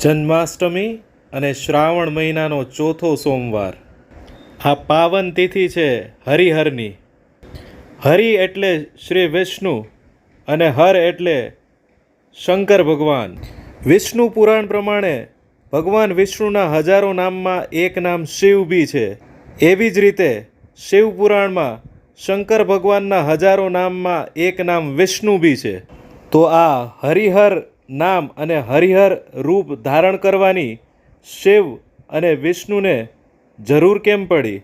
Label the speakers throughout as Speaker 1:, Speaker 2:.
Speaker 1: જન્માષ્ટમી અને શ્રાવણ મહિનાનો ચોથો સોમવાર. આ પાવન તિથિ છે હરિહરની. હરિ એટલે શ્રી વિષ્ણુ અને હર એટલે શંકર ભગવાન. વિષ્ણુ પુરાણ પ્રમાણે ભગવાન વિષ્ણુના હજારો નામમાં એક નામ શિવ બી છે. એવી જ રીતે શિવ પુરાણમાં શંકર ભગવાનના હજારો નામમાં એક નામ વિષ્ણુ બી છે. તો આ હરિહર નામ અને હરિહર રૂપ ધારણ કરવાની શિવ અને વિષ્ણુને જરૂર કેમ પડી?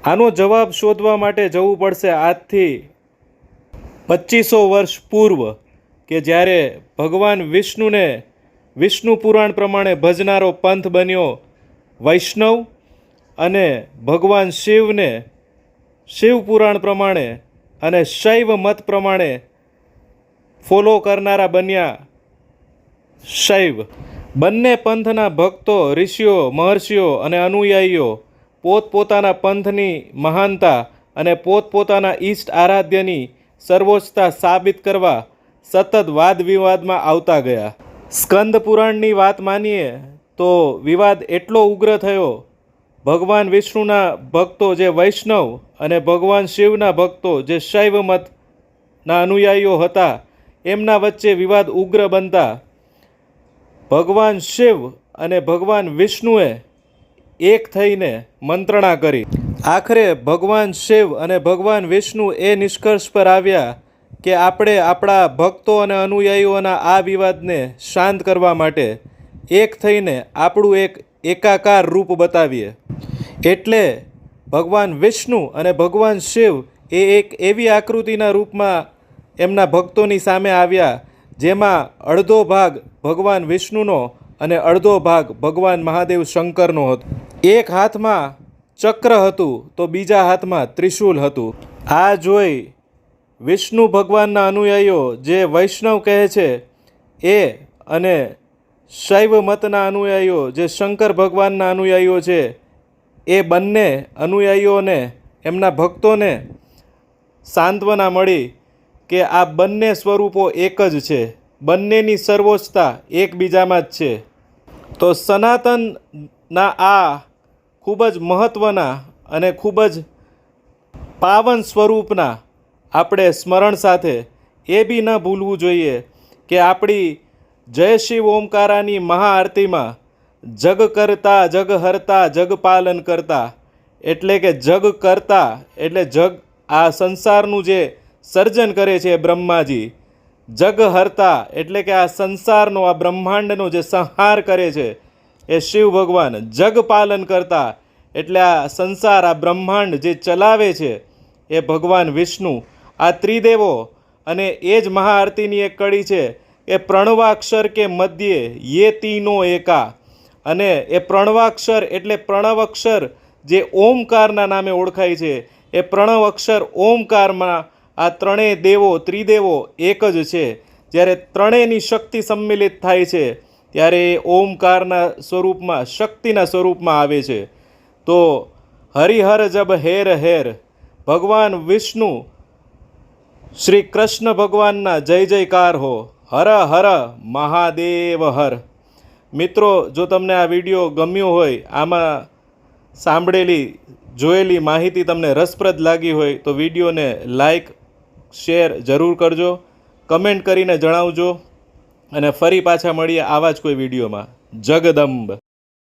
Speaker 1: આનો જવાબ શોધવા માટે જવું પડશે આજથી 2500 વર્ષ પૂર્વ, કે જ્યારે ભગવાન વિષ્ણુને વિષ્ણુ પુરાણ પ્રમાણે ભજનારો પંથ બન્યો વૈષ્ણવ, અને ભગવાન શિવને શિવ પુરાણ પ્રમાણે અને શૈવ મત પ્રમાણે ફોલો કરનારા બન્યા શૈવ. બંને પંથના ભક્તો, ઋષિઓ, મહર્ષિઓ અને અનુયાયીઓ પોતપોતાના પંથની મહાનતા અને પોતપોતાના ઈષ્ટ આરાધ્યની સર્વોચ્ચતા સાબિત કરવા સતત વાદ વિવાદમાં આવતા ગયા. સ્કંદ પુરાણની વાત માનીએ તો વિવાદ એટલો ઉગ્ર થયો, ભગવાન વિષ્ણુના ભક્તો જે વૈષ્ણવ અને ભગવાન શિવના ભક્તો જે શૈવ મતના અનુયાયીઓ હતા, એમના વચ્ચે વિવાદ ઉગ્ર બનતા ભગવાન શિવ અને ભગવાન વિષ્ણુએ એક થઈને મંત્રણા કરી. આખરે ભગવાન શિવ અને ભગવાન વિષ્ણુ એ નિષ્કર્ષ પર આવ્યા કે આપણે આપણા ભક્તો અને અનુયાયીઓના આ વિવાદને શાંત કરવા માટે એક થઈને આપણું એક એકાકાર રૂપ બતાવીએ. એટલે ભગવાન વિષ્ણુ અને ભગવાન શિવ એ એક એવી આકૃતિના રૂપમાં એમના ભક્તોની સામે આવ્યા જેમાં અડધો ભાગ ભગવાન વિષ્ણુનો અને અડધો ભાગ ભગવાન મહાદેવ શંકરનો હતો. એક હાથમાં ચક્ર હતું તો બીજા હાથમાં ત્રિશૂલ હતું. આ જોઈ વિષ્ણુ ભગવાનના અનુયાયીઓ જે વૈષ્ણવ કહે છે એ અને શૈવ મતના અનુયાયીઓ જે શંકર ભગવાનના અનુયાયીઓ છે એ બંને અનુયાયીઓને એમના ભક્તોને સાંત્વના મળી કે આ બંને સ્વરૂપો એક જ છે, બંનેની સર્વોચ્ચતા એકબીજામાં જ છે. તો સનાતનના આ ખૂબ જ મહત્ત્વના અને ખૂબ જ પાવન સ્વરૂપના આપણે સ્મરણ સાથે એ બી ન ભૂલવું જોઈએ કે આપણી જય શિવ ઓમકારાની મહાઆરતીમાં જગ કરતા, જગ હરતા, જગ પાલન કરતા, એટલે કે જગ કરતા એટલે જગ, આ સંસારનું જે સર્જન કરે છે બ્રહ્માજી, જગ હરતા એટલે કે આ સંસારનો, આ બ્રહ્માંડનો જે સંહાર કરે છે એ શિવ ભગવાન, જગ પાલન કરતા એટલે આ સંસાર, આ બ્રહ્માંડ જે ચલાવે છે એ ભગવાન વિષ્ણુ. આ ત્રિદેવો અને એ જ મહાઆરતીની એક કડી છે કે પ્રણવાક્ષર કે મધ્યે યે તીનો એકા. અને એ પ્રણવાક્ષર એટલે પ્રણવ અક્ષર જે ઓમકારના નામે ઓળખાય છે, એ પ્રણવ અક્ષર ઓમકારમાં આ ત્રણેય દેવો, ત્રિદેવો એક જ છે. જ્યારે ત્રણેયની શક્તિ સંમિલિત થાય છે ત્યારે એ ઓમકારના સ્વરૂપમાં, શક્તિના સ્વરૂપમાં આવે છે. તો હરિહર જબ હેર હેર, ભગવાન વિષ્ણુ શ્રી કૃષ્ણ ભગવાનના જય જયકાર હો. હર હર મહાદેવ હર. મિત્રો, જો તમને આ વિડીયો ગમ્યો હોય, આમાં સાંભળેલી જોયેલી માહિતી તમને રસપ્રદ લાગી હોય તો વિડીયોને લાઈક શેર જરૂર કરજો, કમેન્ટ કરીને જણાવજો, અને ફરી પાછા મળીએ આવા જ કોઈ વિડીયોમાં. જગદંબ.